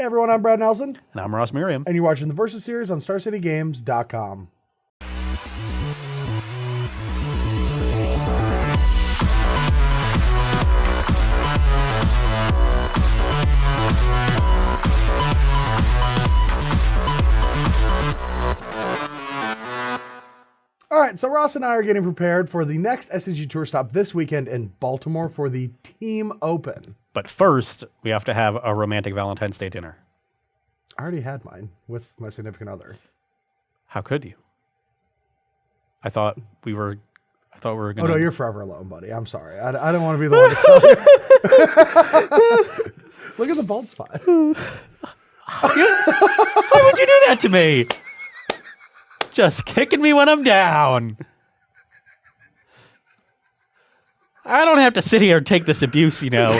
Hey everyone, I'm Brad Nelson. And I'm Ross Merriam. And you're watching the Versus series on StarCityGames.com. All right, so Ross and I are getting prepared for the next SCG Tour stop this weekend in Baltimore for the Team Open. But first, we have to have a romantic Valentine's Day dinner. I already had mine with my significant other. How could you? I thought we were going to... Oh, no, you're forever alone, buddy. I'm sorry. I don't want to be the one to tell you. Look at the bald spot. Why would you do that to me? Just kicking me when I'm down. I don't have to sit here and take this abuse, you know.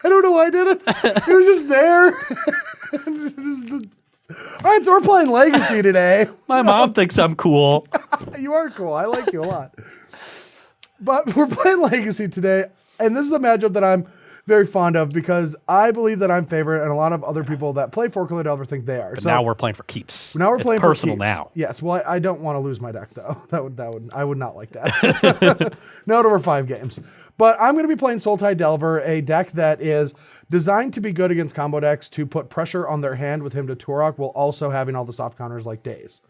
I don't know why I did it. It was just there. All right, so we're playing Legacy today. My mom thinks I'm cool. You are cool. I like you a lot. But we're playing Legacy today, and this is a matchup that I'm very fond of because I believe that I'm favorite, and a lot of other people that play for Sultai Delver think they are. But so now we're playing for keeps. Now we're playing personal for keeps. Now. Yes. Well, I don't want to lose my deck though. I would not like that. Not over 5 games. But I'm going to be playing Sultai Delver, a deck that is designed to be good against combo decks to put pressure on their hand with him to Turok, while also having all the soft counters like Daze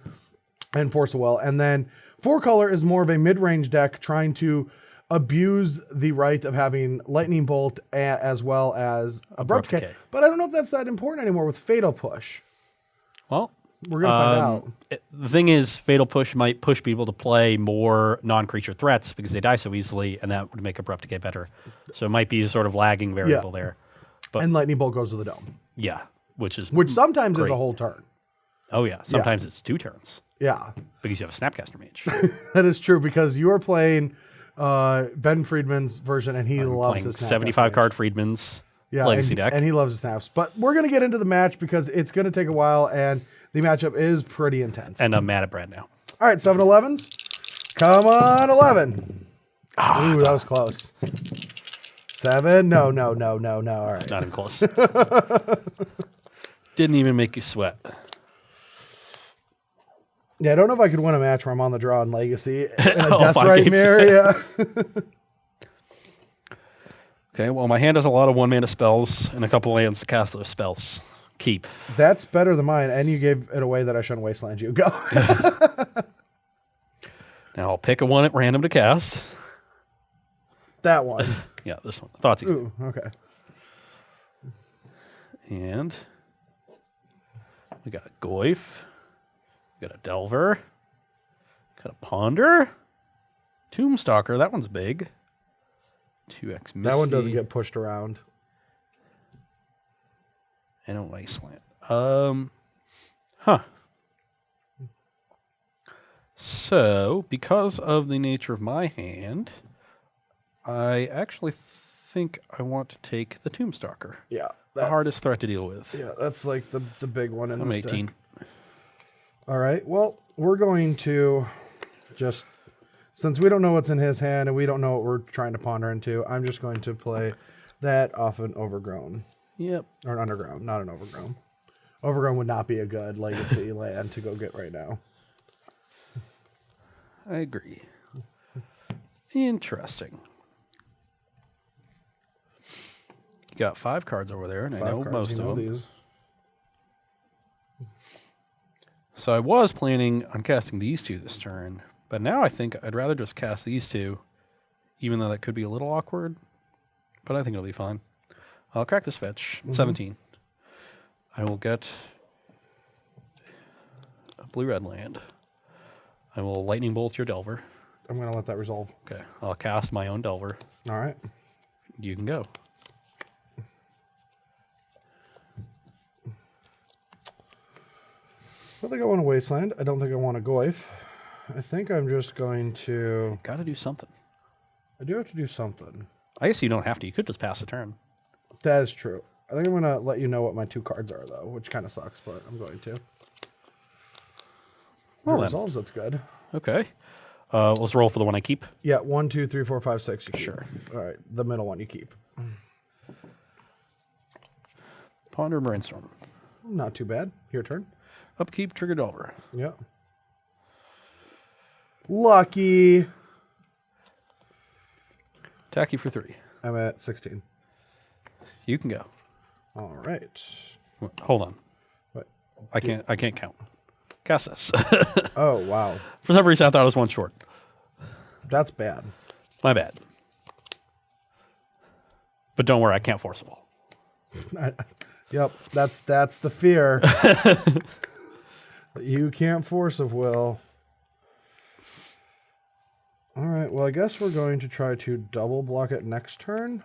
and Force of Will. And then 4-color is more of a mid-range deck trying to abuse the right of having Lightning Bolt as well as Abrupt Decay. But I don't know if that's that important anymore with Fatal Push. Well, we're going to find out. The thing is, Fatal Push might push people to play more non-creature threats because they die so easily, and that would make Abrupt Decay better. So it might be a sort of lagging variable there. But, and Lightning Bolt goes to the dome. Yeah, which sometimes great. Is a whole turn. Oh yeah, sometimes it's 2 turns. Yeah. Because you have a Snapcaster Mage. That is true, because you are playing Ben Friedman's version, and he loves his 75 card Friedman's Legacy deck. And he loves the snaps. But we're going to get into the match because it's going to take a while, and the matchup is pretty intense. And I'm mad at Brad now. All right, 7-11s. Come on, 11. Ooh, that was close. 7. No. All right. Not even close. Didn't even make you sweat. Yeah, I don't know if I could win a match where I'm on the draw in Legacy. In a Death Nightmare, yeah. Okay, well, my hand has a lot of 1-mana spells and a couple lands to cast those spells. Keep. That's better than mine, and you gave it away that I shouldn't wasteland you. Go. Now I'll pick a one at random to cast. That one. Yeah, this one. Thoughtseize. Ooh, okay. And we got a Goyf. We got a Delver. Got a Ponder. Tombstalker. That one's big. 2x Misty. That one doesn't get pushed around. And a Wasteland. Huh. So, because of the nature of my hand, I actually think I want to take the Tombstalker. Yeah. The hardest threat to deal with. Yeah, that's like the big one in I'm this 18. deck. All right. Well, we're going to just, since we don't know what's in his hand and we don't know what we're trying to ponder into, I'm just going to play that off an Overgrown. Yep. Or an Underground, not an Overgrown. Overgrown would not be a good Legacy land to go get right now. I agree. Interesting. You got 5 cards over there, and I know most of them. These. So I was planning on casting these 2 this turn, but now I think I'd rather just cast these 2, even though that could be a little awkward, but I think it'll be fine. I'll crack this fetch. 17. I will get a blue-red land. I will Lightning Bolt your Delver. I'm going to let that resolve. Okay. I'll cast my own Delver. All right. You can go. I don't think I want a Wasteland. I don't think I want a Goyf. I think I'm just going to... Got to do something. I do have to do something. I guess you don't have to. You could just pass the turn. That is true. I think I'm going to let you know what my 2 cards are, though, which kind of sucks, but I'm going to. Well, resolves, that's good. Okay. Let's roll for the one I keep. Yeah, 1, 2, 3, 4, 5, 6. You keep. Sure. All right, the middle one you keep. Ponder, Brainstorm. Not too bad. Your turn. Upkeep, trigger Delver. Yep. Lucky. Attack you for 3. I'm at 16. You can go. All right. Hold on. What? I can't count. Cast this. Oh, wow. For some reason, I thought I was 1 short. That's bad. My bad. But don't worry, I can't force a ball. Yep, that's the fear. You can't force of will. All right, well, I guess we're going to try to double block it next turn.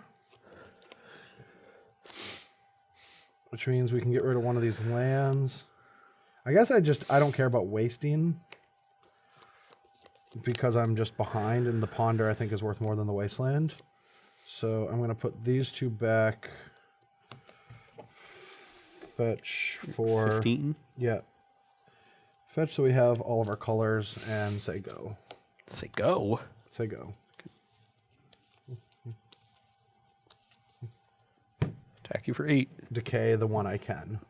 Which means we can get rid of one of these lands. I guess I don't care about wasting. Because I'm just behind, and the Ponder, I think, is worth more than the Wasteland. So I'm going to put these 2 back. Fetch for... 15? Yeah. Fetch so we have all of our colors, and say go. Say go? Say go. Attack you for 8. Decay the one I can.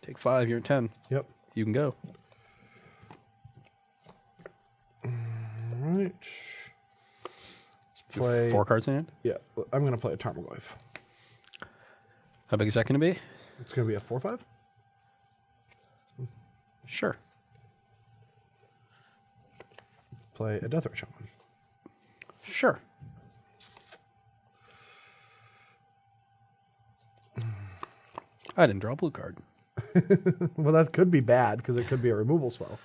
Take 5, you're at 10. Yep. You can go. Alright. Let's play... 4 cards in hand? Yeah, I'm going to play a Tarmogoyf. How big is that going to be? It's going to be a 4/5? Sure. Play a Death Ray Shaman. Sure. I didn't draw a blue card. Well, that could be bad, because it could be a removal spell.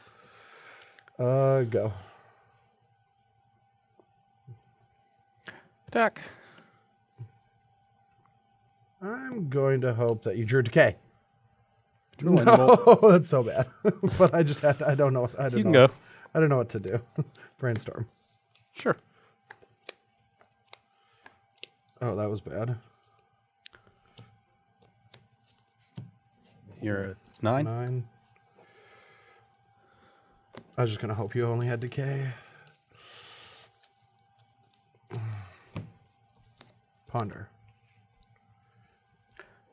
Go. Attack. I'm going to hope that you drew Decay. No, that's so bad. But I just I don't know. I don't you can know. go. I don't know what to do. Brainstorm. Sure. Oh, that was bad. You're at 9? 9. I was just going to hope you only had Decay. Ponder.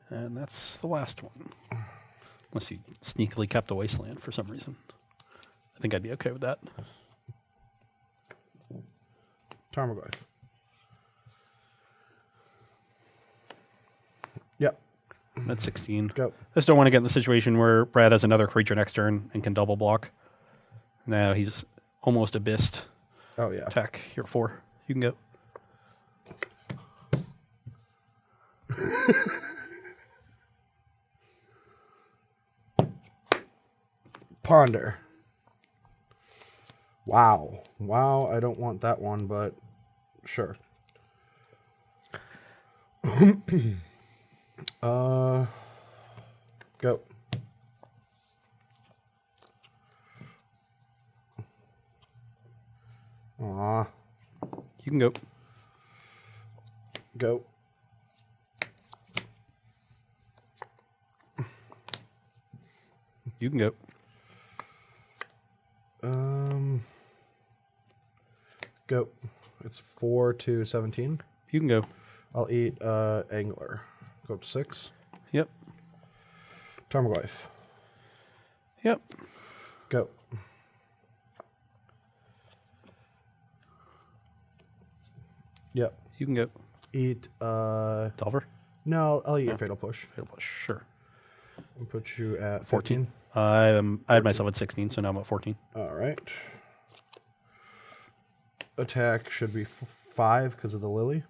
And that's the last one. Unless you sneakily kept a Wasteland for some reason. I think I'd be okay with that. Tarmogoyf. Yep. That's 16. Go. I just don't want to get in the situation where Brad has another creature next turn and can double block. Now he's almost abyssed. Oh, yeah. Attack. You're at 4. You can go. Ponder. Wow. Wow, I don't want that one, but sure. Go. Aw. You can go. Go. You can go. Go. It's 4 to 17. You can go. I'll eat Angler. Go up to 6. Yep. Tarmogoyf. Yep. Go. Yep. You can go. Eat Delver? no, I'll eat your Fatal Push. Fatal Push. Sure. I'll put you at 14. 15. I had myself at 16, so now I'm at 14. All right. Attack should be 5 because of the Lily.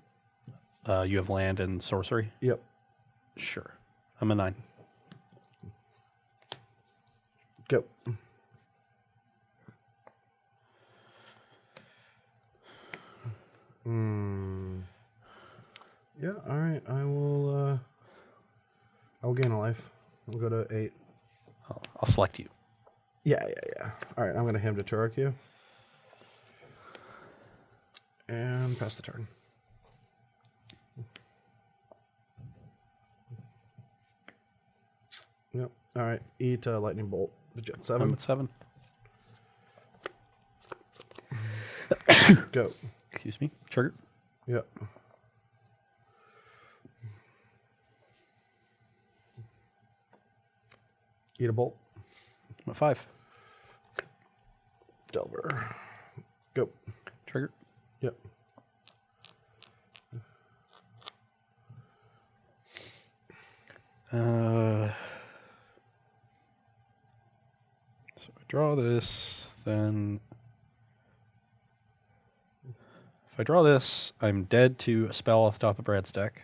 You have land and sorcery? Yep. Sure. I'm a 9. Go. Yeah, all right. I'll gain a life. I'll go to 8. I'll select you. Yeah. All right, I'm going to Hymn to Turok you. And pass the turn. Yep. All right. Eat Lightning Bolt. The Jet 7. I'm at 7. Go. Excuse me. Trigger. Yep. Eat a bolt. I'm at 5. Delver. Go. Trigger. Yep. So I draw this, then if I draw this, I'm dead to a spell off the top of Brad's deck.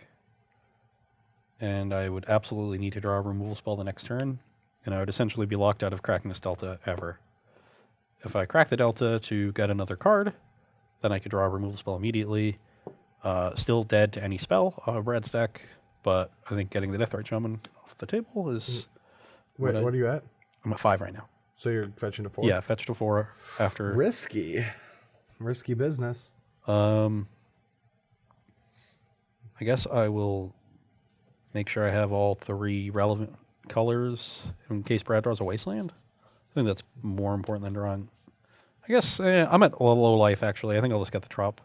And I would absolutely need to draw a removal spell the next turn, and I would essentially be locked out of cracking this delta ever. If I crack the delta to get another card, then I could draw a removal spell immediately. Still dead to any spell off of Brad's deck, but I think getting the Deathrite Shaman off the table is... Wait, what are you at? I'm at 5 right now. So you're fetching to 4? Yeah, fetch to 4 after... Risky. Risky business. I guess I will make sure I have all 3 relevant colors in case Brad draws a Wasteland. I think that's more important than drawing. I guess I'm at low life, actually. I think I'll just get the Trop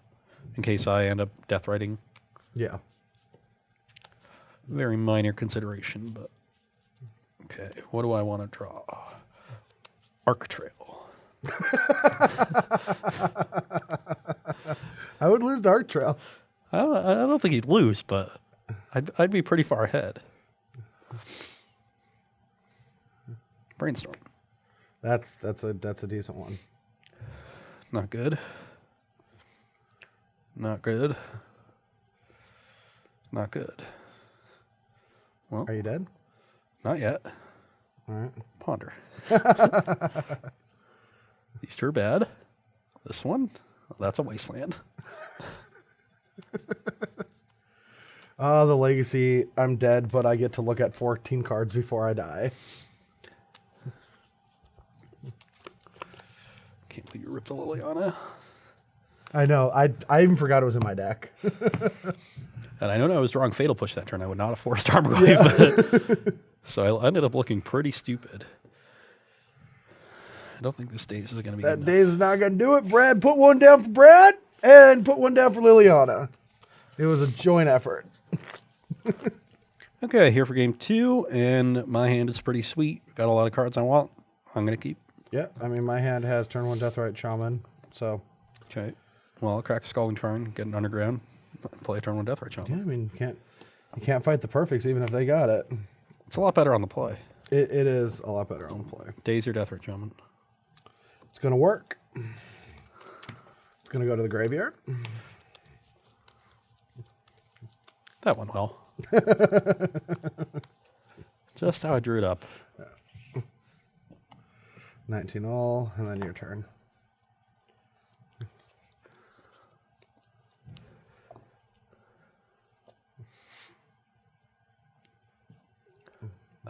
in case I end up death writing. Yeah. Very minor consideration, but... Okay, what do I want to draw? Arc Trail. I would lose to Arc Trail. I don't think he'd lose, but I'd be pretty far ahead. Brainstorm. That's a decent one. Not good. Not good. Not good. Well, Are you dead? not yet. All right. Ponder. These two are bad. This one, that's a Wasteland. The Legacy, I'm dead, but I get to look at 14 cards before I die. Can't believe you ripped the Liliana. I know. I even forgot it was in my deck. And I know I was drawing Fatal Push that turn. I would not have forced Armorglaive. So I ended up looking pretty stupid. I don't think this daze is going to be That good daze is not going to do it. Brad, put one down for Brad and put one down for Liliana. It was a joint effort. Okay, here for game 2, and my hand is pretty sweet. Got a lot of cards I want. I'm going to keep. Yeah, I mean, my hand has turn 1 Deathrite Shaman, so... Okay. Well, I'll crack a Scalding Tarn, get an Underground, play a turn 1 Deathrite Yeah, Shaman. I mean, you can't fight the perfects even if they got it. It's a lot better on the play. It is a lot better on play. Daze your Deathrite Shaman. It's going to work. It's going to go to the graveyard. That went well. Just how I drew it up. 19 all, and then your turn.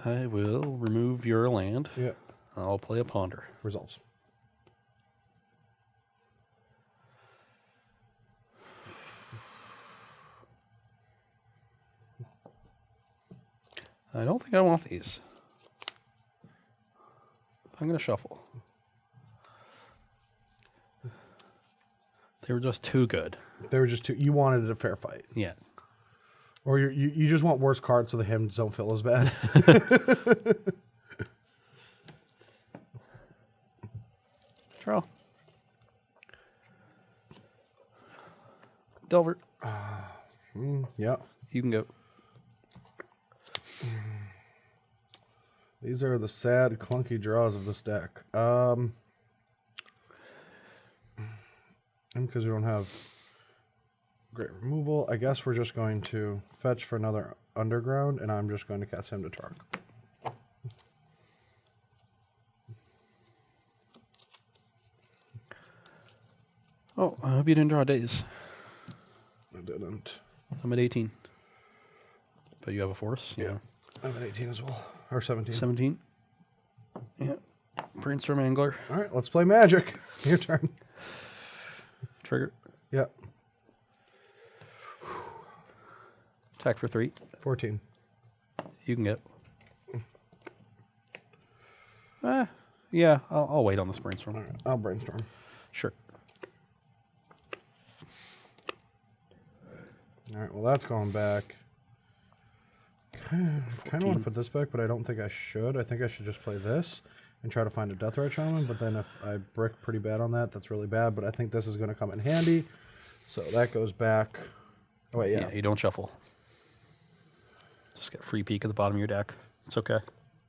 I will remove your land. Yep. I'll play a Ponder. Results. I don't think I want these. I'm going to shuffle. They were just too good. They were just too... You wanted a fair fight. Yeah. Or you just want worse cards so the hymns don't feel as bad. Draw. Delver. Yeah. You can go. These are the sad, clunky draws of this deck. And because we don't have great removal, I guess we're just going to fetch for another Underground, and I'm just going to cast him to Tark. Oh, I hope you didn't draw days. I didn't. I'm at 18. But you have a force? Yeah. I'm at 18 as well. Or 17. 17. Yeah. Brainstorm Angler. All right, let's play Magic. Your turn. Trigger. Yep. Attack for 3. 14. You can get. Yeah, I'll wait on this brainstorm. All right, I'll brainstorm. Sure. All right, well, that's going back. kind of want to put this back, but I don't think I should. I think I should just play this and try to find a Deathrite Shaman, but then if I brick pretty bad on that, that's really bad, but I think this is going to come in handy. So that goes back. Oh, wait, yeah. You don't shuffle. Just get a free peek at the bottom of your deck. It's okay.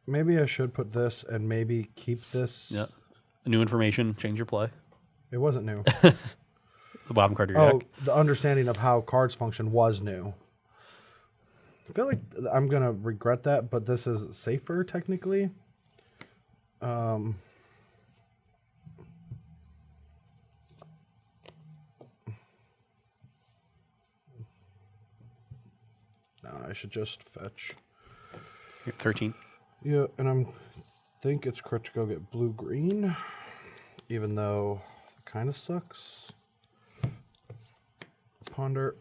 Maybe I should put this and maybe keep this. Yeah. New information, change your play. It wasn't new. The bottom card of your deck. The understanding of how cards function was new. I feel like I'm going to regret that, but this is safer technically. No, I should just fetch. You're 13. Yeah, and I think it's correct to go get blue-green, even though it kind of sucks. Ponder.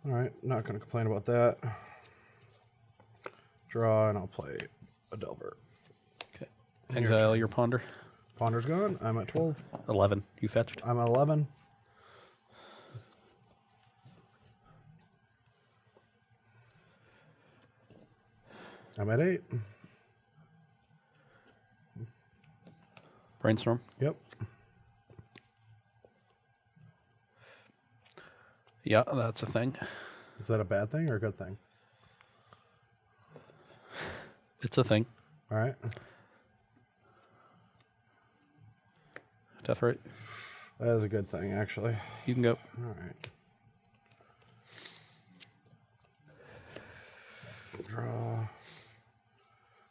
All right, not going to complain about that. Draw, and I'll play a Delver. Okay. Exile your Ponder. Ponder's gone. I'm at 12. 11. You fetched. I'm at 11. I'm at 8. Brainstorm. Yep. Yeah, that's a thing. Is that a bad thing or a good thing? It's a thing. All right. Deathrite. That is a good thing, actually. You can go. All right. Draw.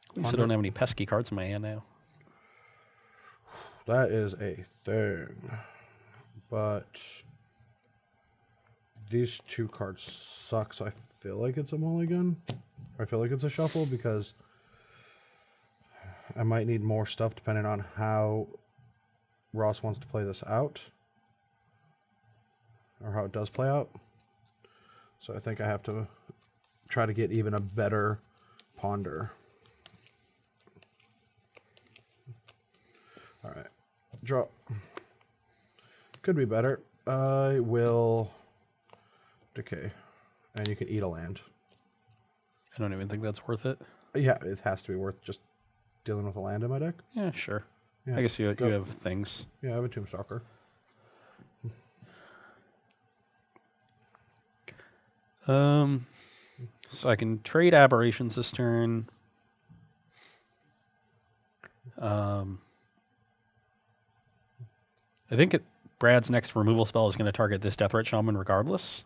At least I don't have any pesky cards in my hand now. That is a thing. But these two cards suck, so I feel like it's a mulligan. Or I feel like it's a shuffle because I might need more stuff depending on how Ross wants to play this out. Or how it does play out. So I think I have to try to get even a better Ponder. All right. Draw. Could be better. I will decay. And you can eat a land. I don't even think that's worth it. Yeah, it has to be worth just dealing with a land in my deck. Yeah, sure. Yeah, I guess you have things. Yeah, I have a Tombstalker. So I can trade aberrations this turn. I think Brad's next removal spell is going to target this Deathrite Shaman regardless.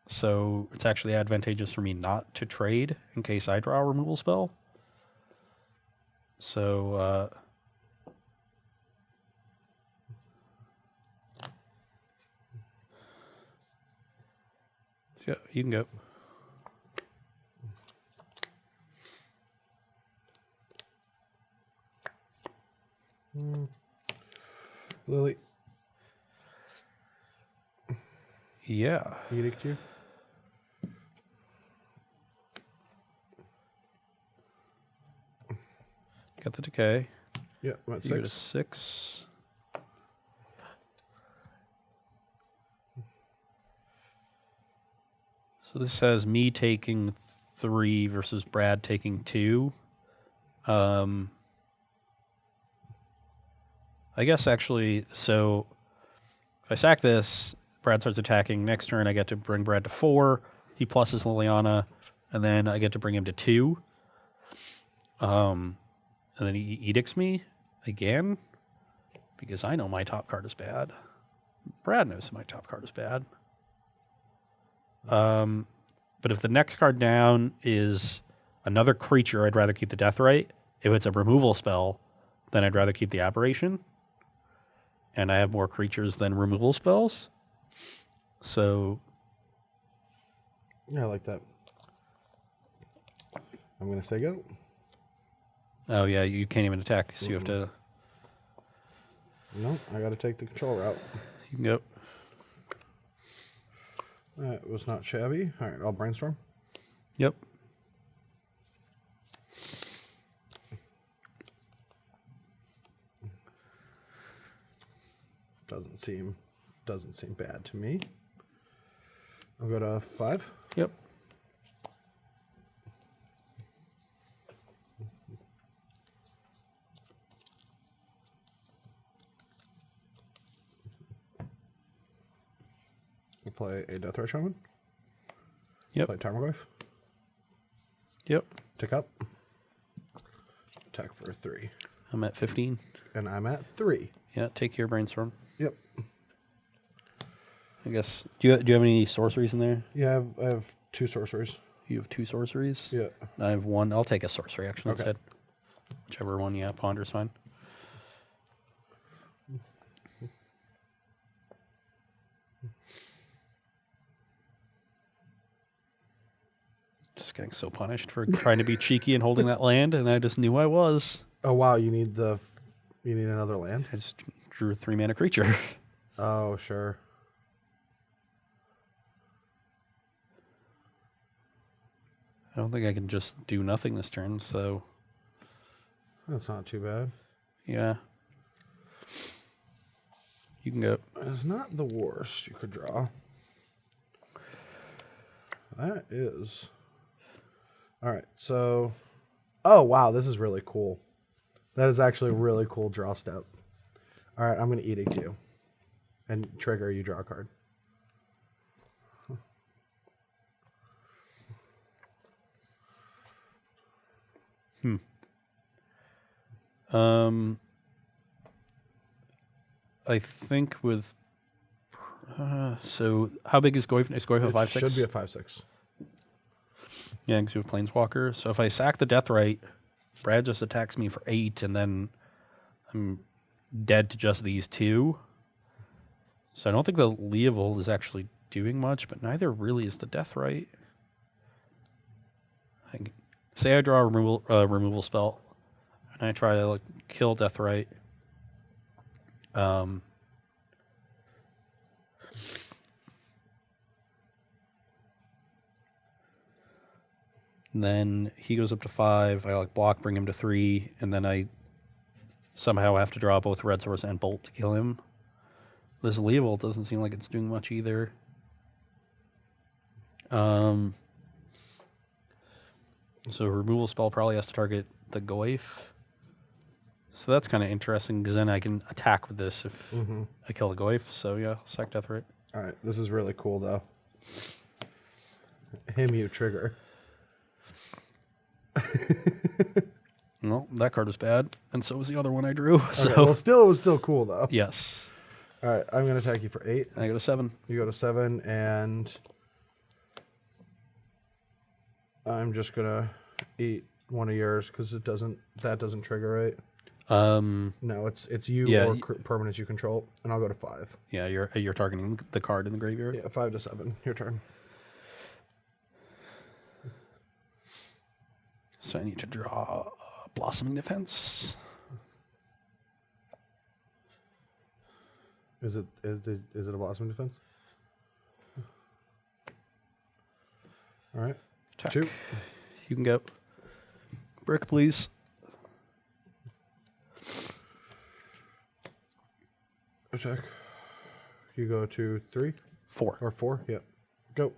So it's actually advantageous for me not to trade in case I draw a removal spell. So yeah, you can go. Lily. Yeah. Edict you. Got the decay. Yeah, I'm at You go to 6. 6. So this has me taking 3 versus Brad taking 2. I guess actually, so if I sack this, Brad starts attacking. Next turn, I get to bring Brad to 4. He pluses Liliana, and then I get to bring him to 2. And then he edicts me again because I know my top card is bad. Brad knows my top card is bad. But if the next card down is another creature, I'd rather keep the Deathrite. If it's a removal spell, then I'd rather keep the Aberration. And I have more creatures than removal spells. So Yeah, I like that. I'm going to say go. oh yeah, you can't even attack, so you have to. No, I got to take the control route. You can go. That was not shabby. All right, I'll brainstorm. Yep. Doesn't seem bad to me. I'll go to 5. Yep. We'll play a Death Ray Shaman. Yep. Play Tarmogoyf. Yep. Tick up. Attack for 3. I'm at 15. And I'm at 3. Yeah, take your brainstorm. Yep. I guess. Do you have any sorceries in there? Yeah, I have 2 sorceries. You have 2 sorceries? Yeah. I have 1. I'll take a sorcery action Okay. instead. Whichever one, yeah, ponder's fine. Just getting so punished for trying to be cheeky and holding that land, and I just knew I was. Oh wow, you need another land? I just drew a 3-mana creature. Oh, sure. I don't think I can just do nothing this turn, so That's not too bad. yeah. You can go. It's not the worst you could draw. That is... Alright, so... Oh, wow, this is really cool. That is actually a really cool draw step. Alright, I'm going to edict you. And trigger, you draw a card. I think with... so, how big is Goyf? Is Goyf a 5/6? Should be a 5/6. Yeah, because you have Planeswalker. So if I sack the Deathrite, Brad just attacks me for 8, and then I'm dead to just these 2. So I don't think the Leovold is actually doing much, but neither really is the Deathrite. Say I draw a removal spell, and I try to kill Deathrite. Then he goes up to 5. I block, bring him to 3, and then I somehow have to draw both Red Source and Bolt to kill him. This Leovold doesn't seem like it's doing much either. So removal spell probably has to target the Goyf. So that's kind of interesting because then I can attack with this if I kill the Goyf. So yeah, sack Deathrite. All right, this is really cool though. You trigger. No, that card was bad, and so was the other one I drew. So Okay, well, it was still cool though. yes. All right, I'm gonna attack you for 8. I go to 7. You go to 7, and I'm just gonna eat one of yours because that doesn't trigger, right? No, it's you Yeah, or permanents you control, and I'll go to 5. Yeah, you're targeting the card in the graveyard. Yeah, 5 to 7. Your turn. So I need to draw Blossoming Defense. Is it a Blossoming Defense? All right. Check. Shoot. You can go. Brick, please. Attack. You go to 3 4. or 4. Yep. Go.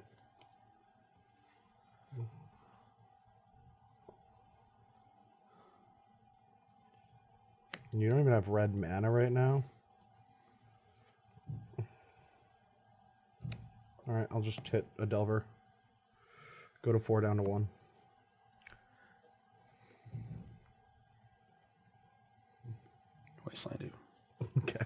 You don't even have red mana right now. All right, I'll just hit a Delver. Go to 4 down to 1. Wasteland. Okay.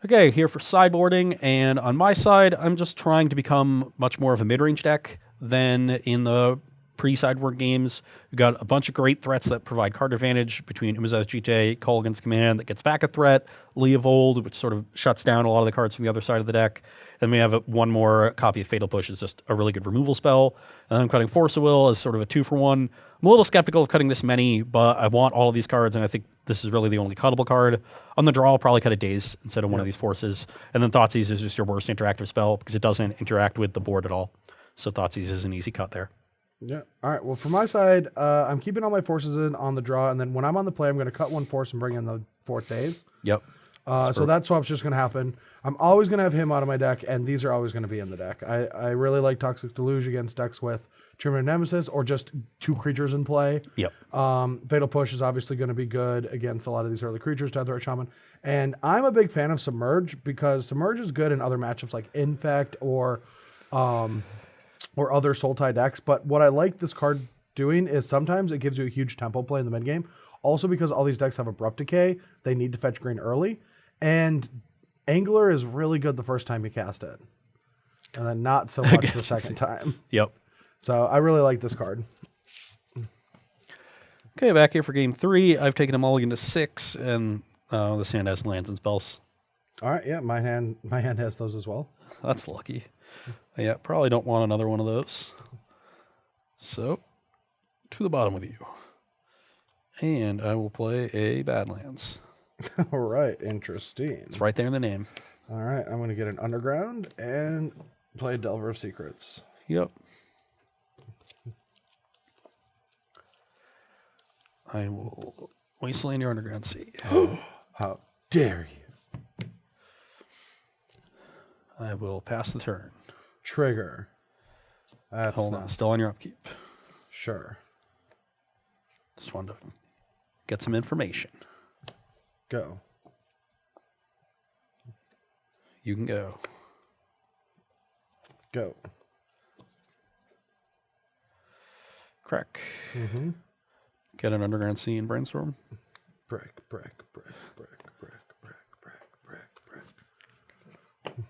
Okay, here for sideboarding, and on my side, I'm just trying to become much more of a mid-range deck than in the pre-sideboard games. We've got a bunch of great threats that provide card advantage between Umezawa's Jite, Kolaghan's Command that gets back a threat, Leovold, which sort of shuts down a lot of the cards from the other side of the deck. And we have one more copy of Fatal Push. It's just a really good removal spell. And I'm cutting Force of Will as sort of a 2-for-1. I'm a little skeptical of cutting this many, but I want all of these cards, and I think this is really the only cuttable card. On the draw, I'll probably cut a Daze instead of one of these Forces. And then Thoughtseize is just your worst interactive spell because it doesn't interact with the board at all. So Thoughtseize is an easy cut there. Yeah. All right. Well, for my side, I'm keeping all my forces in on the draw, and then when I'm on the play, I'm going to cut 1 force and bring in the 4th days. Yep. So that swap's just going to happen. I'm always going to have him out of my deck, and these are always going to be in the deck. I really like Toxic Deluge against decks with Tribute Nemesis or just 2 creatures in play. Yep. Fatal Push is obviously going to be good against a lot of these early creatures, Deathrite Shaman. And I'm a big fan of Submerge because Submerge is good in other matchups like Infect or other Sultai decks. But what I like this card doing is sometimes it gives you a huge tempo play in the mid game. Also because all these decks have Abrupt Decay, they need to fetch green early. And Angler is really good the first time you cast it. And then not so much the second time. Yep. So I really like this card. Okay, back here for game 3. I've taken a mulligan to 6, and this hand has lands and spells. All right, yeah, my hand has those as well. That's lucky. Yeah, probably don't want another one of those. So, to the bottom with you. And I will play a Badlands. All right, interesting. It's right there in the name. All right, I'm going to get an Underground and play Delver of Secrets. Yep. I will Wasteland your Underground Sea. How dare you? I will pass the turn. Trigger. That's Hold on, still on your upkeep. Sure. Just wanted to get some information. Go. You can go. Go. Crack. Mm-hmm. Get an Underground Sea and Brainstorm. Break, break, break, break, break, break, break, break, break.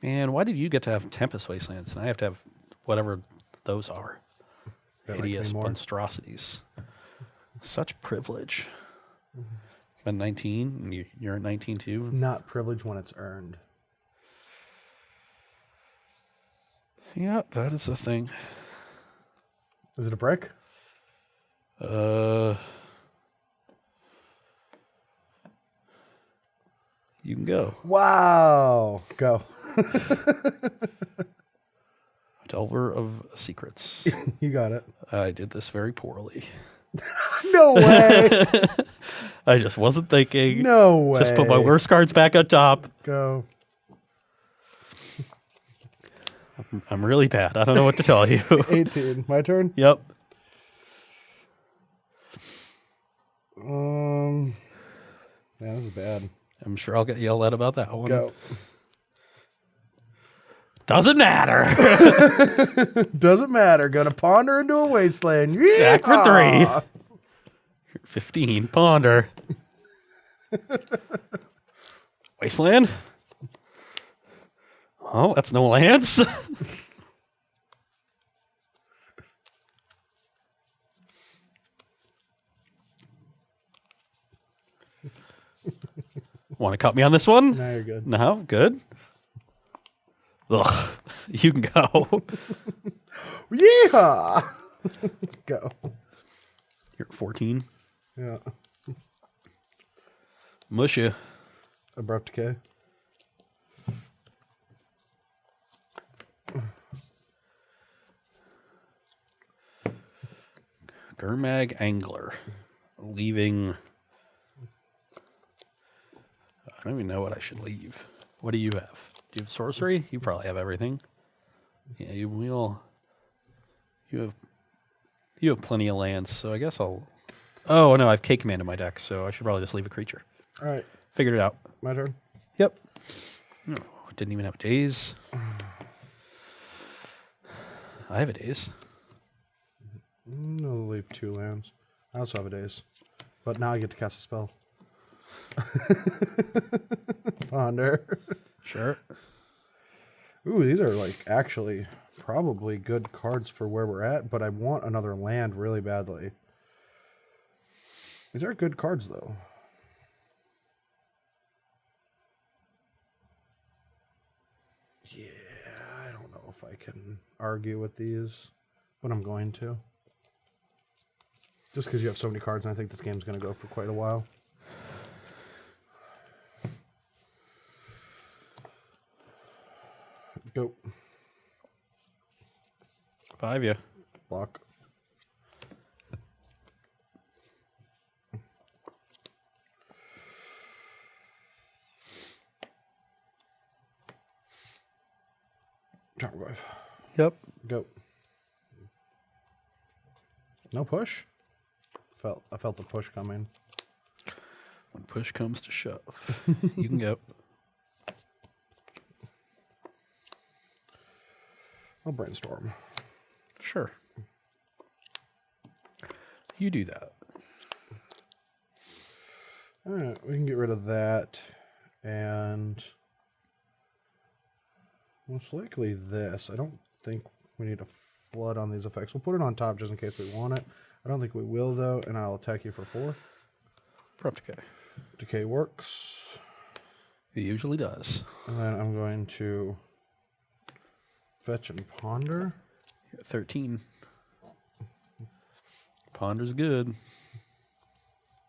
Man, why did you get to have Tempest Wastelands and I have to have whatever those are? Hideous monstrosities. Such privilege. I'm 19, and you're at 19 too. It's not privilege when it's earned. Yeah, that is a thing. Is it a break? You can go. Wow. Go. Delver of Secrets. You got it. I did this very poorly. No way. I just wasn't thinking. No way. Just put my worst cards back on top. Go. I'm really bad. I don't know what to tell you. 18. My turn? Yep. Yeah, this is bad. I'm sure I'll get yelled at about that one. Go. Doesn't matter. Doesn't matter. Gonna ponder into a wasteland. Jack for 3. Yeehaw! 15. Ponder. Wasteland. Oh, that's no lands. Want to cut me on this one? Now you're good. No, good. Ugh, you can go. Yeehaw! Go. You're at 14. Yeah. Mush you. Abrupt Decay. Gurmag Angler. Leaving. I don't even know what I should leave. What do you have? Do you have sorcery? You probably have everything. Yeah, you have plenty of lands, so I guess I'll. Oh no, I have Cake Command in my deck, so I should probably just leave a creature. All right. Figured it out. My turn. Yep. Oh, didn't even have days. I have a days. No, leave 2 lands. I also have a daze. But now I get to cast a spell. Ponder. Sure. Ooh, these are like actually probably good cards for where we're at, but I want another land really badly. These are good cards though. Yeah, I don't know if I can argue with these, but I'm going to. Just because you have so many cards, and I think this game's going to go for quite a while. Go. 5, yeah. Block. Tarmogoyf. Yep. Go. No push? I felt the push coming. When push comes to shove, you can go. I'll brainstorm. Sure. You do that. All right, we can get rid of that, and most likely this. I don't think we need a flood on these effects. We'll put it on top just in case we want it. I don't think we will, though, and I'll attack you for 4. Prop decay. Decay works. It usually does. And then I'm going to fetch and ponder. 13. Ponder's good.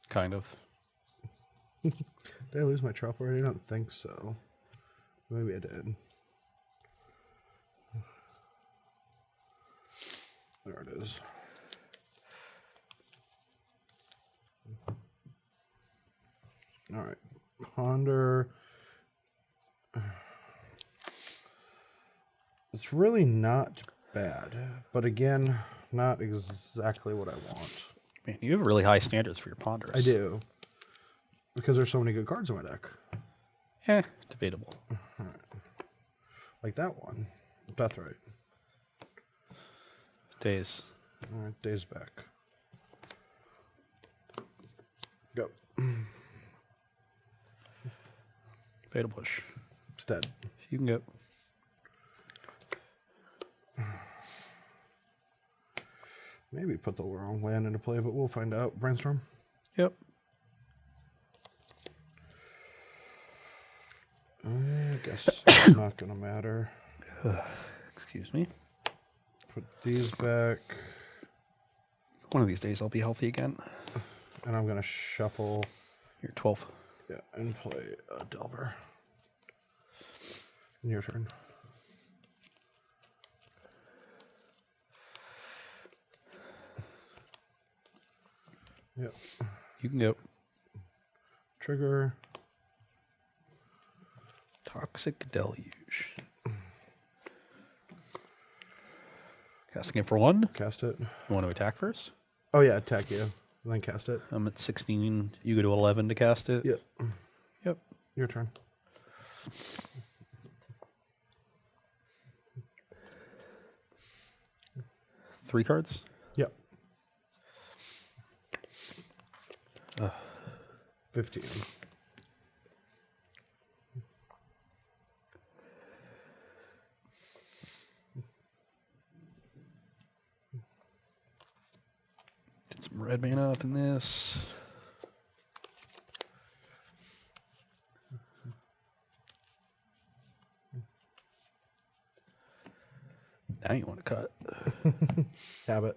Kind of. Did I lose my trap already? I don't think so. Maybe I did. There it is. All right. Ponder. It's really not bad, but again, not exactly what I want. Man, you have really high standards for your ponders. I do. Because there's so many good cards in my deck. Debatable. All right. Like that one. Death Right. Days. All right, Days back. Go. Fatal push. It's dead. You can go. Maybe put the wrong land into play, but we'll find out. Brainstorm. Yep. I guess it's not going to matter. Excuse me. Put these back. One of these days I'll be healthy again. And I'm going to shuffle. You're 12. Yeah, and play Delver. Your turn. Yep. You can go. Trigger. Toxic Deluge. Casting it for 1. Cast it. You want to attack first? Oh, yeah, attack you. And then cast it. I'm at 16. You go to 11 to cast it? Yep. Yep. Your turn. Three cards? Yep. 15. Get some red mana up in this. Now you want to cut. Habit.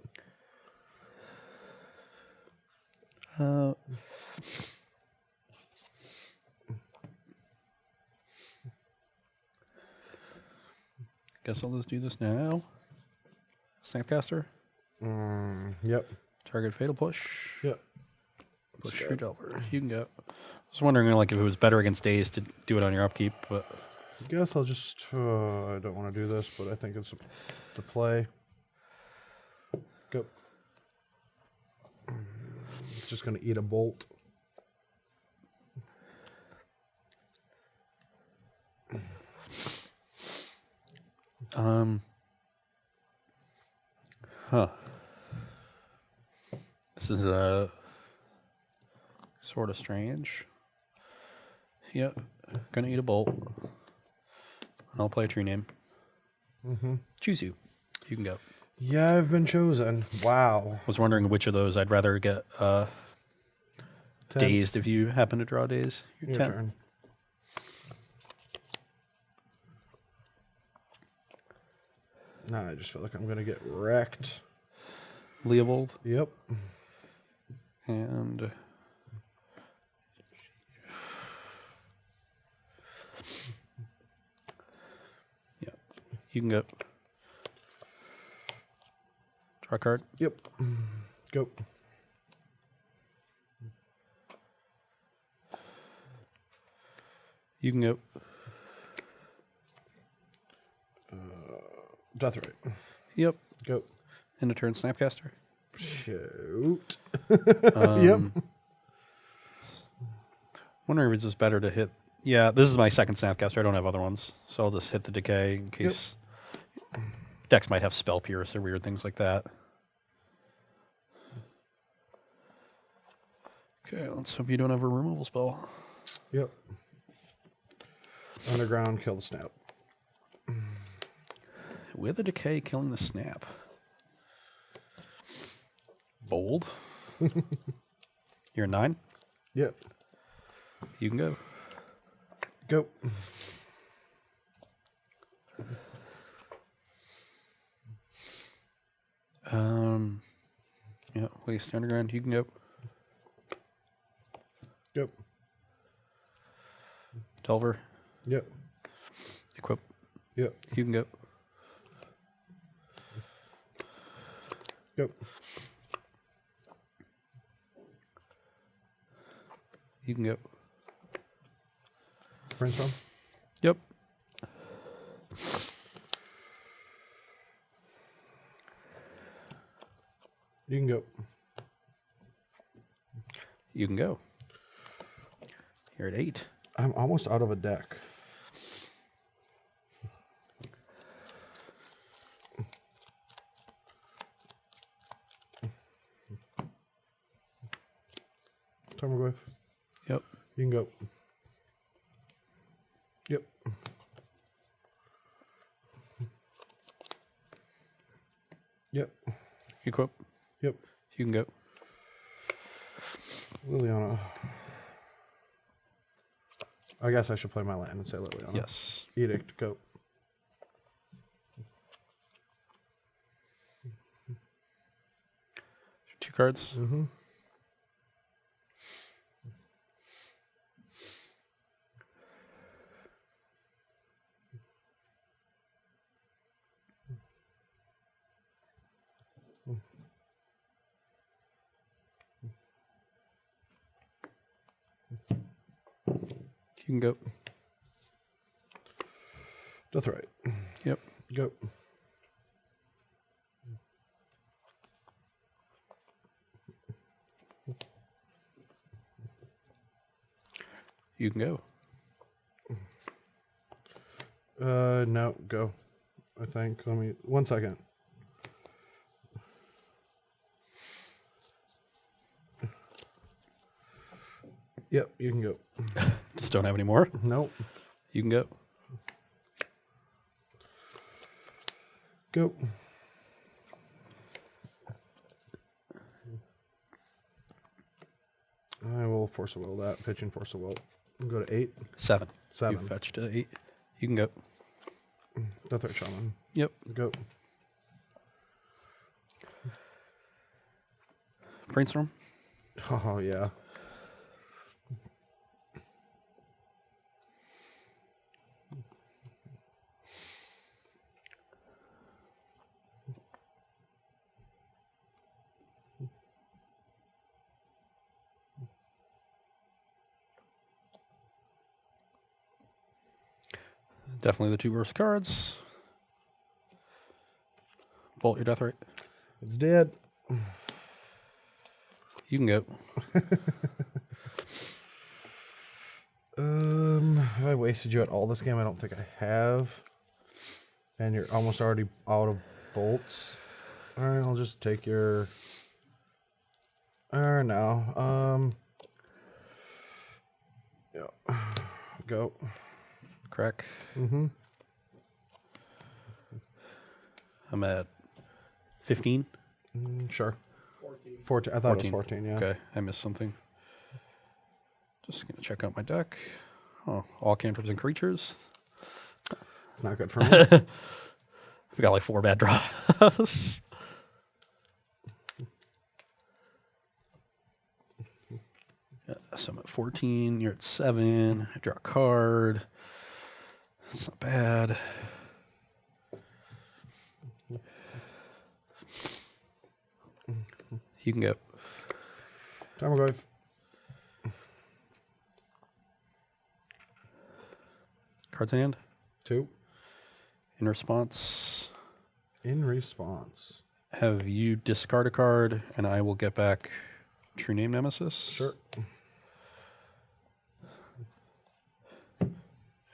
Guess I'll just do this now. Snapcaster. Yep. Target fatal push. Yep. Push your Delver. You can go. I was wondering, like, if it was better against Days to do it on your upkeep, but I guess I'll just. I don't want to do this, but I think it's the play. Go. It's just gonna eat a bolt. This is sort of strange. Yep, gonna eat a bolt. I'll play a tree name. Choose you. You can go. Yeah, I've been chosen. Wow. Was wondering which of those I'd rather get dazed if you happen to draw days. Your turn. Nah, I just feel like I'm gonna get wrecked. Leovold. Yep. And yeah, you can go. Draw a card. Yep. Go. You can go. Death Right. Yep. Go. End of turn Snapcaster. Shoot. Um, Yep. Wondering if it's just better to hit. Yeah, this is my second Snapcaster. I don't have other ones, so I'll just hit the decay in case decks might have Spell Pierce or weird things like that. Okay, let's hope you don't have a removal spell. Yep. Underground, kill the snap. With a decay, killing the snap. Bold. You're a 9. Yep. You can go. Go. Yeah, waste underground. You can go. Yep. Delver. Yep. Equip. Yep. You can go. Yep. You can go. Brainstorm. Yep. You can go. You can go. You're at 8. I'm almost out of a deck. Tarmogoyf. Yep. You can go. Yep. Yep. Equip. Yep. You can go. Liliana. I guess I should play my land and say Liliana. Yes. Edict. Go. Two cards. Mm-hmm. You can go. Death Right. Yep. Go. You can go. No, go. I think. Let me 1 second. Yep, you can go. Just don't have any more. Nope. You can go. Go. I will force a will that. Pitch and force a will. Go to 8. 7. 7. You fetched a 8. You can go. Death Right Shaman. Yep. Go. Brainstorm. Oh, yeah. Definitely the 2 worst cards. Bolt your Death Right. It's dead. You can go. Have I wasted you at all this game? I don't think I have. And you're almost already out of bolts. Alright, I'll just take your... no. Yeah. Go. Crack. Mm-hmm. I'm at 15. Sure. 14. I thought it was 14, yeah. Okay, I missed something. Just going to check out my deck. Oh, all cantrips and creatures. It's not good for me. We got like 4 bad draws. Yeah, so I'm at 14. You're at 7. I draw a card. That's not bad. You can go. Tarmogoyf. Cards in hand. 2. In response, In response. Have you discard a card, and I will get back True Name Nemesis. Sure.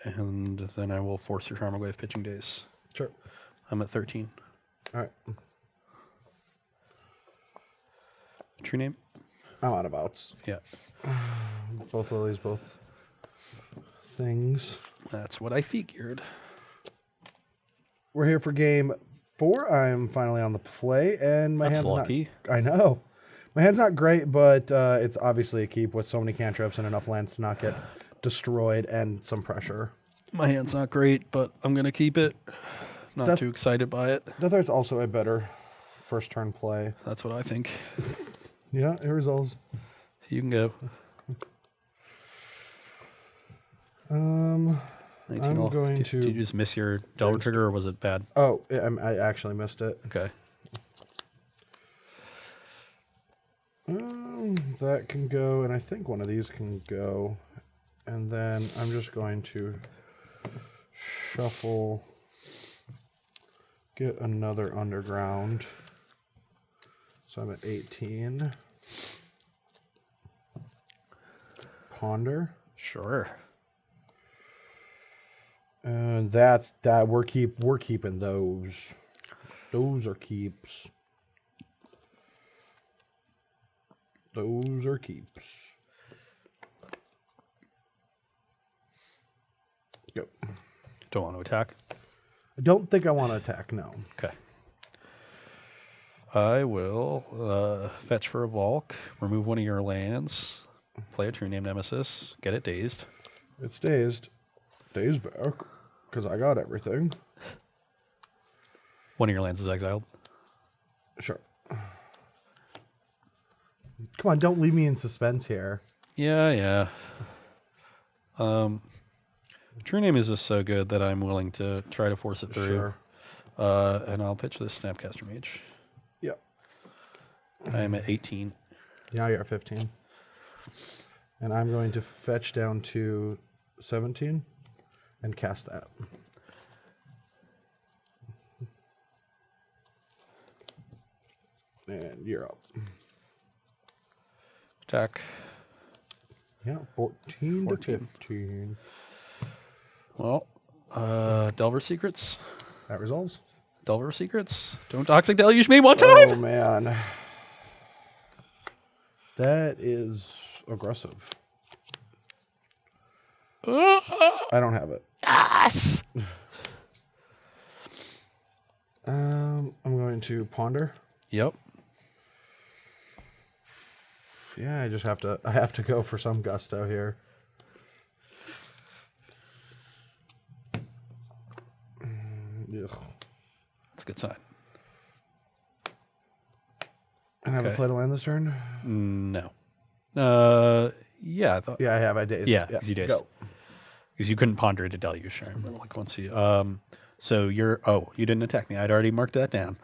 And then I will force your Tarmogoyf pitching days. Sure. I'm at 13. All right. True Name? I'm out of outs. Yeah. Both lilies, both things. That's what I figured. We're here for game 4. I'm finally on the play, and my That's hand's lucky. not... I know. My hand's not great, but it's obviously a keep with so many cantrips and enough lands to not get destroyed and some pressure. My hand's not great, but I'm going to keep it. Not too excited by it. Death Art's also a better first turn play. That's what I think. Yeah, it resolves. You can go. 19 I'm going to... Did you just miss your Delver trigger, or was it bad? Oh, I actually missed it. Okay. That can go, and I think one of these can go. And then I'm just going to shuffle, get another underground. So I'm at 18. Ponder. Sure. And that's that. We're keeping those. Those are keeps. Those are keeps. Yep. Don't want to attack? I don't think I want to attack, no. Okay. I will fetch for a Volk, remove one of your lands, play a True Name Nemesis, get it dazed. It's dazed. Dazed back, because I got everything. One of your lands is exiled. Sure. Come on, don't leave me in suspense here. Yeah. True Name is just so good that I'm willing to try to force it through. Sure. And I'll pitch this Snapcaster Mage. Yep. I am at 18. Now you're at 15. And I'm going to fetch down to 17 and cast that. And you're up. Attack. Yeah, 14 to 15. Well, Delver Secrets. That resolves. Delver Secrets. Don't Toxic Deluge me one time! Oh, man. That is aggressive. I don't have it. Yes! I'm going to ponder. Yep. Yeah, I have to go for some gusto here. Ugh. That's a good sign. And I haven't played a land this turn? No. Yeah, I thought. Yeah, I have. I dazed. Yeah, because you dazed. Because you couldn't ponder it to deluge. Sure. Like, let's see. So you're. Oh, you didn't attack me. I'd already marked that down.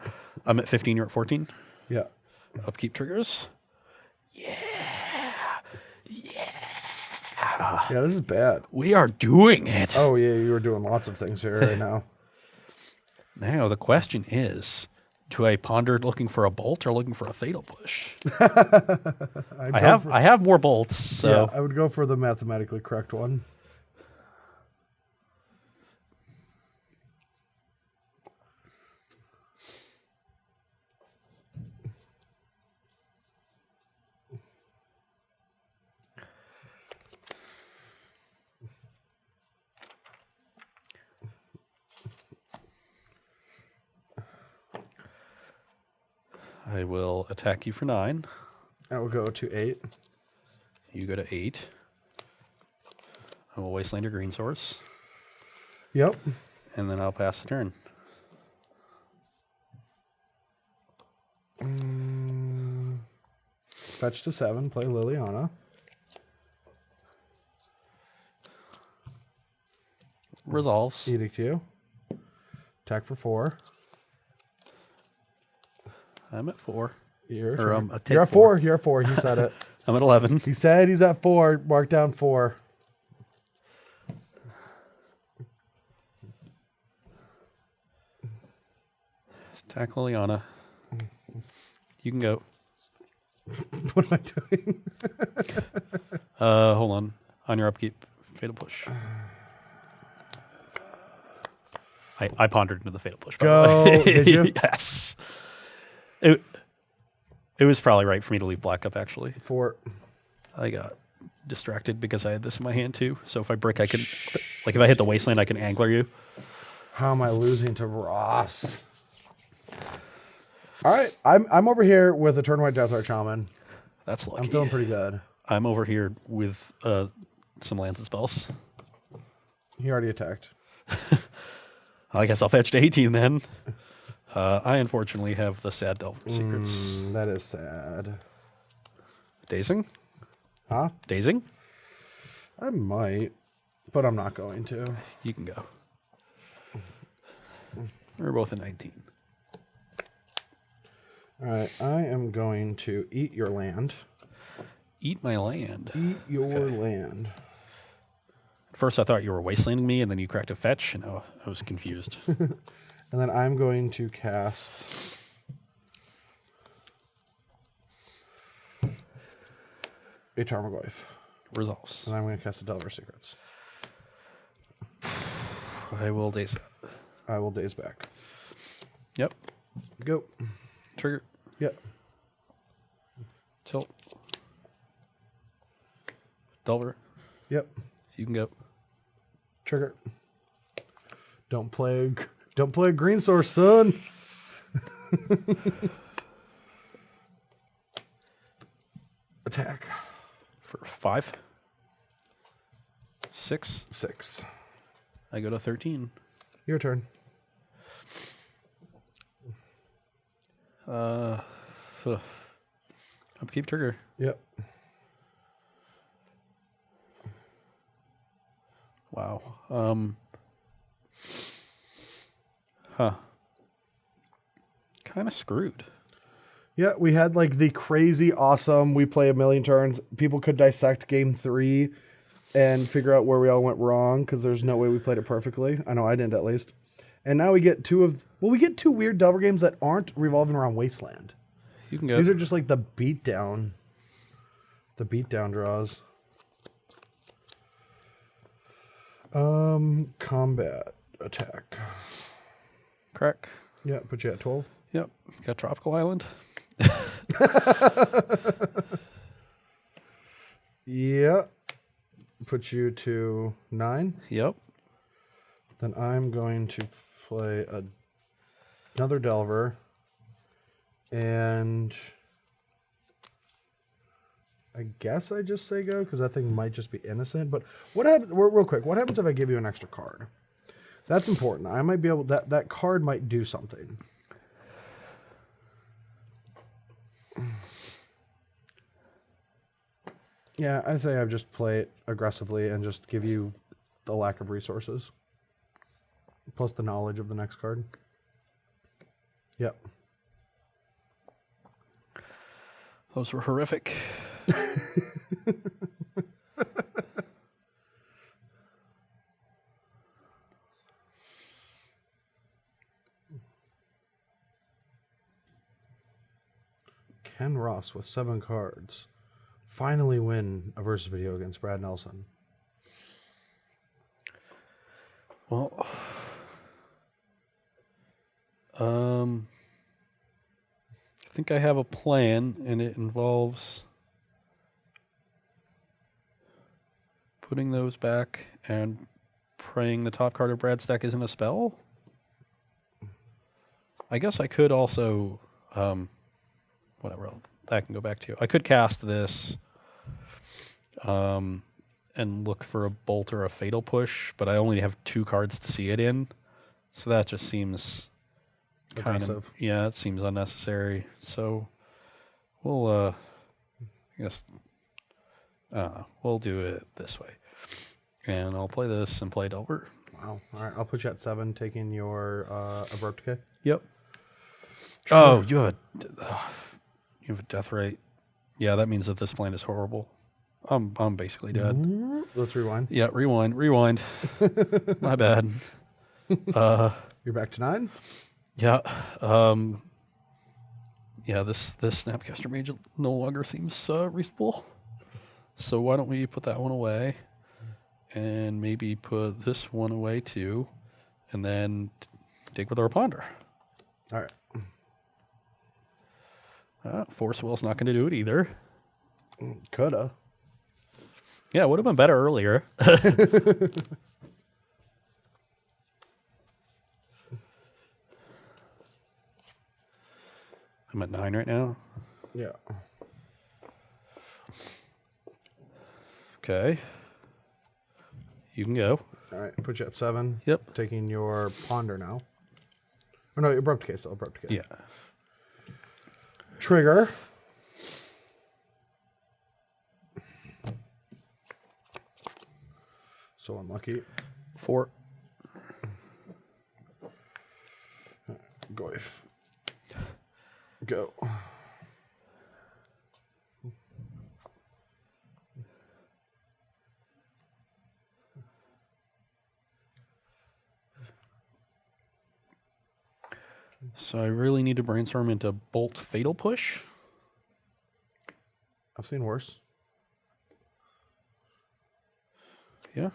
I'm at 15. You're at 14. Yeah. Upkeep triggers. Yeah. Yeah, this is bad. We are doing it. Oh, yeah, you were doing lots of things here right now. Now the question is, do I ponder looking for a bolt or looking for a fatal push? I have more bolts, so yeah, I would go for the mathematically correct one. I will attack you for 9. I will go to 8. You go to 8. I will wasteland your green source. Yep. And then I'll pass the turn. Fetch to 7. Play Liliana. Resolves. Edict you. Attack for 4. I'm at 4. You're take at 4. You're at 4. He said it. I'm at 11. He said he's at 4. Mark down 4. Attack Liliana. You can go. What am I doing? Hold on. On your upkeep. Fatal Push. I pondered into the Fatal Push. Go. Did you? Yes. It was probably right for me to leave black up, actually. 4. I got distracted because I had this in my hand, too. So if I break, I can... Like, if I hit the Wasteland, I can Angler you. How am I losing to Ross? All right. I'm over here with a Turn White Death Art Shaman. That's lucky. I'm feeling pretty good. I'm over here with some Lance spells. He already attacked. I guess I'll fetch to 18 then. I unfortunately have the sad Delver secrets. That is sad. Dazing? Huh? Dazing? I might, but I'm not going to. You can go. We're both at 19. All right. I am going to eat your land. Eat my land. Eat your land. At first I thought you were wastelanding me, and then you cracked a fetch, and I was confused. And then I'm going to cast a Tarmogoyf. Resolves. And I'm going to cast a Delver Secrets. I will daze that. I will daze back. Yep. Go. Trigger. Yep. Tilt. Delver. Yep. You can go. Trigger. Don't play a green source, son. Attack. For 5. 6. 6. I go to 13. Your turn. Upkeep trigger. Yep. Wow. Kind of screwed. Yeah, we had like the crazy awesome, we play a million turns. People could dissect game 3 and figure out where we all went wrong because there's no way we played it perfectly. I know I didn't, at least. And now we get two weird Delver games that aren't revolving around Wasteland. You can go. These are just like the beatdown draws. Combat attack. Crack. Yeah, put you at 12. Yep. Got Tropical Island. Yeah. Put you to 9. Yep. Then I'm going to play another Delver. And I guess I just say go because that thing might just be innocent. But what happens, real quick, what happens if I give you an extra card? That's important. I might be able, that card might do something. Yeah, I say I just play it aggressively and just give you the lack of resources. Plus the knowledge of the next card. Yep. Those were horrific. Ken Ross with 7 cards. Finally win a versus video against Brad Nelson. Well, I think I have a plan, and it involves putting those back and praying the top card of Brad's deck isn't a spell. I guess I could also, whatever, that can go back to. I could cast this and look for a bolt or a fatal push, but I only have 2 cards to see it in, so that just seems kind of, yeah, it seems unnecessary. So we'll, I guess, we'll do it this way, and I'll play this and play Delver. Wow. All right, I'll put you at 7, taking your Abrupt Decay. Yep. Oh, you have a death rate. Yeah, that means that this plan is horrible. I'm basically dead. Let's rewind. Yeah, rewind. My bad. You're back to 9. Yeah. Yeah, this Snapcaster Mage no longer seems reasonable. So why don't we put that one away, and maybe put this one away too, and then dig with our ponder. All right. Force Will's not going to do it either. Coulda. Yeah, it would have been better earlier. I'm at 9 right now. Yeah. Okay. You can go. All right. Put you at 7. Yep. Taking your ponder now. Or no, abrupt case. Still abrupt case. Yeah. Trigger. So unlucky. 4. Goif. Go. So I really need to brainstorm into Bolt Fatal Push. I've seen worse. Yeah.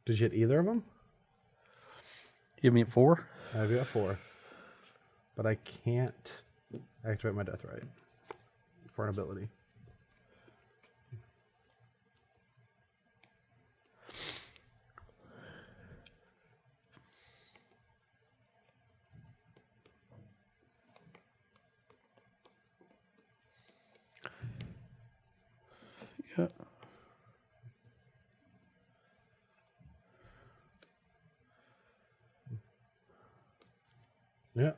Did you hit either of them? You have me at 4. I have you at 4. But I can't activate my death right for an ability. Yeah. Yeah.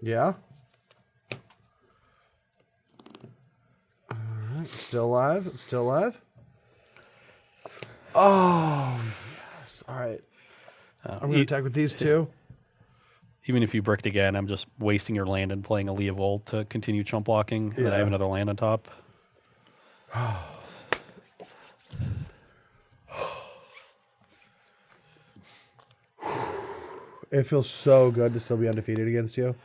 Yeah. All right. Still alive. Still alive. Oh, yes. All right. I'm going to attack with these two. Even if you bricked again, I'm just wasting your land and playing a Leovold to continue chump blocking, and then I have another land on top. It feels so good to still be undefeated against you.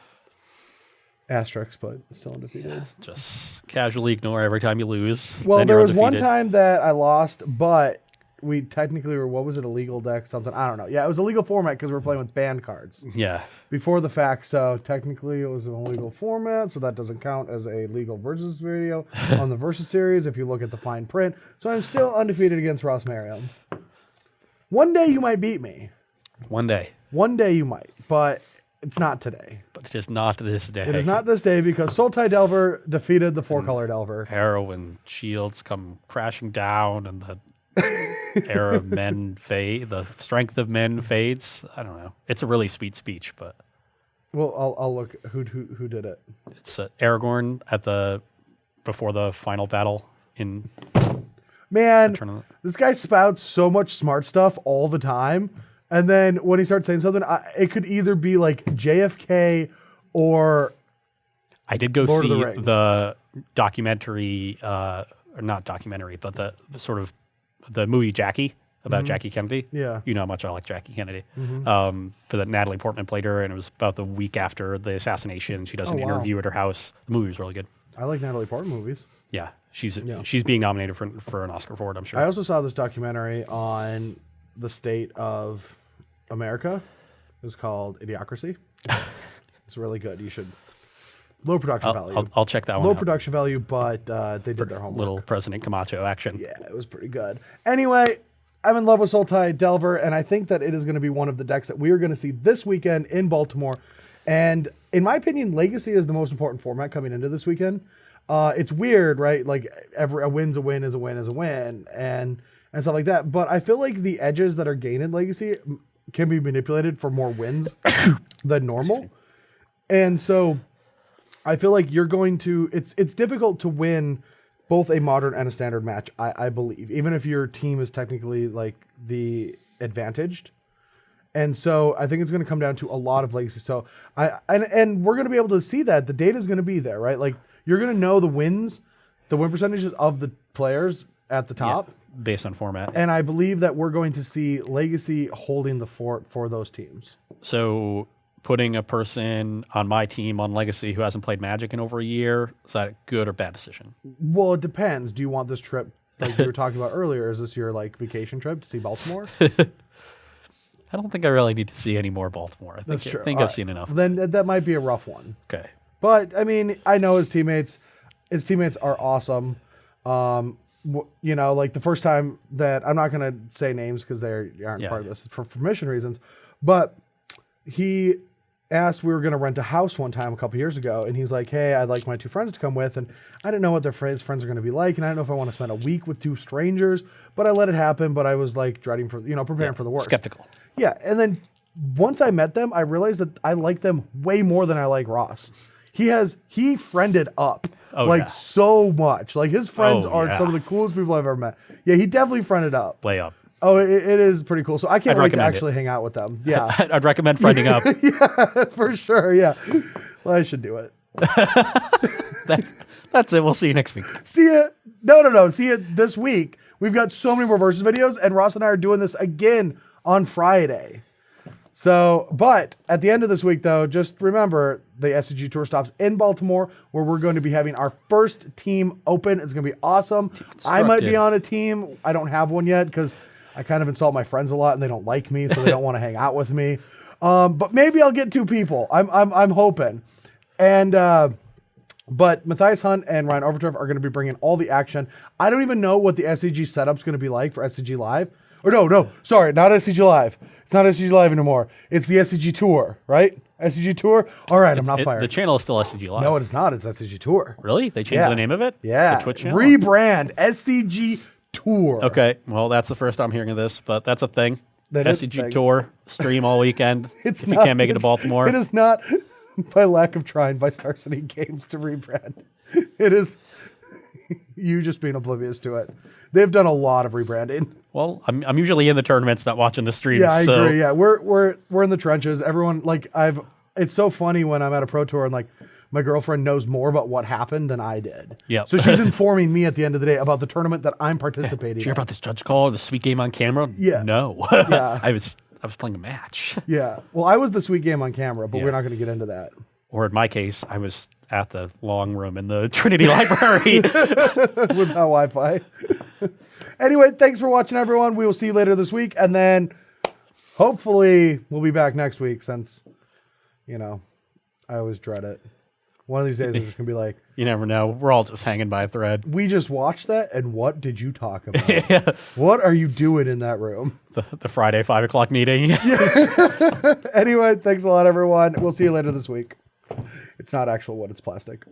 Asterisk, but still undefeated. Just casually ignore every time you lose. Well, then there you're was one undefeated. time that I lost, but we technically were, what was it, a legal deck, something? I don't know. Yeah, it was a legal format because we were playing with banned cards Yeah. before the fact. So technically it was an illegal format, so that doesn't count as a legal versus video on the versus series if you look at the fine print. So I'm still undefeated against Ross Merriam. One day you might beat me. One day. One day you might, but it's not today. But it is not this day. It is not this day because Sultai Delver defeated the 4-color Delver. Arrow and shields come crashing down, and the era of men fade. The strength of men fades. I don't know. It's a really sweet speech, but Well, I'll look who did it. it's Aragorn at before the final battle in Man, tournament. this guy spouts so much smart stuff all the time. And then when he starts saying something, it could either be like JFK or I did go Lord of see the Rings. the documentary, or not documentary, but the sort of the movie Jackie about Jackie Kennedy. Yeah. You know how much I like Jackie Kennedy. For that Natalie Portman played her, and it was about the week after the assassination. She does an wow. interview at her house. The movie was really good. I like Natalie Portman movies. Yeah, she's being nominated for an Oscar for it, I'm sure. I also saw this documentary on the state of America. It was called Idiocracy. It's really good. You should. Low production value. I'll check that one Low out. production value, but they did their homework. Little President Camacho action. Yeah, it was pretty good. Anyway, I'm in love with Sultai Delver, and I think that it is going to be one of the decks that we are going to see this weekend in Baltimore. And in my opinion, Legacy is the most important format coming into this weekend. It's weird, right? Like a win's a win is a win is a win, and stuff like that. But I feel like the edges that are gained in Legacy can be manipulated for more wins than normal. And so I feel like you're going to, it's difficult to win both a modern and a standard match, I believe, even if your team is technically like the advantaged. And so I think it's going to come down to a lot of Legacy. So and we're going to be able to see that the data is going to be there, right? Like you're going to know the wins The win percentages of the players at the top. Yeah, based on format. And I believe that we're going to see Legacy holding the fort for those teams. So putting a person on my team on Legacy who hasn't played Magic in over a year, is that a good or bad decision? Well, it depends. Do you want this trip, like we were talking about earlier, is this your like vacation trip to see Baltimore? I don't think I really need to see any more Baltimore. That's true. I think I've seen enough. Then that might be a rough one. Okay. But I mean, I know his teammates. His teammates are awesome. You know, like the first time that I'm not going to say names because they aren't part of this for permission reasons, but he asked, we were going to rent a house one time a couple years ago, and he's like, hey, I'd like my 2 friends to come with, and I didn't know what his friends are going to be like, and I don't know if I want to spend a week with 2 strangers, but I let it happen, but I was like dreading for, preparing for the worst. Skeptical. Yeah, and then once I met them, I realized that I like them way more than I like Ross. He friended up so much. Like his friends are some of the coolest people I've ever met. Yeah, he definitely friended up. Way up. Oh, it is pretty cool. So I can't wait to actually hang out with them. Yeah. I'd recommend friending up. Yeah, for sure. Yeah. Well, I should do it. That's it. We'll see you next week. See ya. No. See you this week. We've got so many more versus videos, and Ross and I are doing this again on Friday. So, but at the end of this week, though, just remember the SCG Tour stops in Baltimore, where we're going to be having our first team open. It's going to be awesome. I might be on a team. I don't have one yet because I kind of insult my friends a lot, and they don't like me, so they don't want to hang out with me. But maybe I'll get 2 people. I'm hoping. And but Matthias Hunt and Ryan Overturf are going to be bringing all the action. I don't even know what the SCG setup's going to be like for SCG Live. Or no, sorry, not SCG Live. It's not SCG Live anymore. It's the SCG Tour, right? SCG Tour? All right, I'm not fired. The channel is still SCG Live. No, it is not. It's SCG Tour. Really? They changed the name of it? Yeah. The Twitch channel? Rebrand. SCG Tour. Okay, well, that's the first I'm hearing of this, but that's a thing. That is a SCG thing. Tour, stream all weekend if you can't make it to Baltimore. It is not by lack of trying by Star City Games to rebrand. It is you just being oblivious to it. They've done a lot of rebranding. Well, I'm usually in the tournaments, not watching the streams. Yeah, I agree. Yeah, we're in the trenches. Everyone it's so funny when I'm at a pro tour and like my girlfriend knows more about what happened than I did. Yeah. So she's informing me at the end of the day about the tournament that I'm participating Did you hear in. about this judge call or the sweet game on camera? Yeah. No. Yeah. I was playing a match. Yeah. Well, I was the sweet game on camera, but we're not going to get into that. Or in my case, I was at the long room in the Trinity Library. Without Wi-Fi. Anyway, thanks for watching, everyone. We will see you later this week. And then hopefully we'll be back next week since, I always dread it. One of these days, it's just going to be like... You never know. We're all just hanging by a thread. We just watched that, and what did you talk about? What are you doing in that room? The Friday 5 o'clock meeting. Anyway, thanks a lot, everyone. We'll see you later this week. It's not actual wood, it's plastic.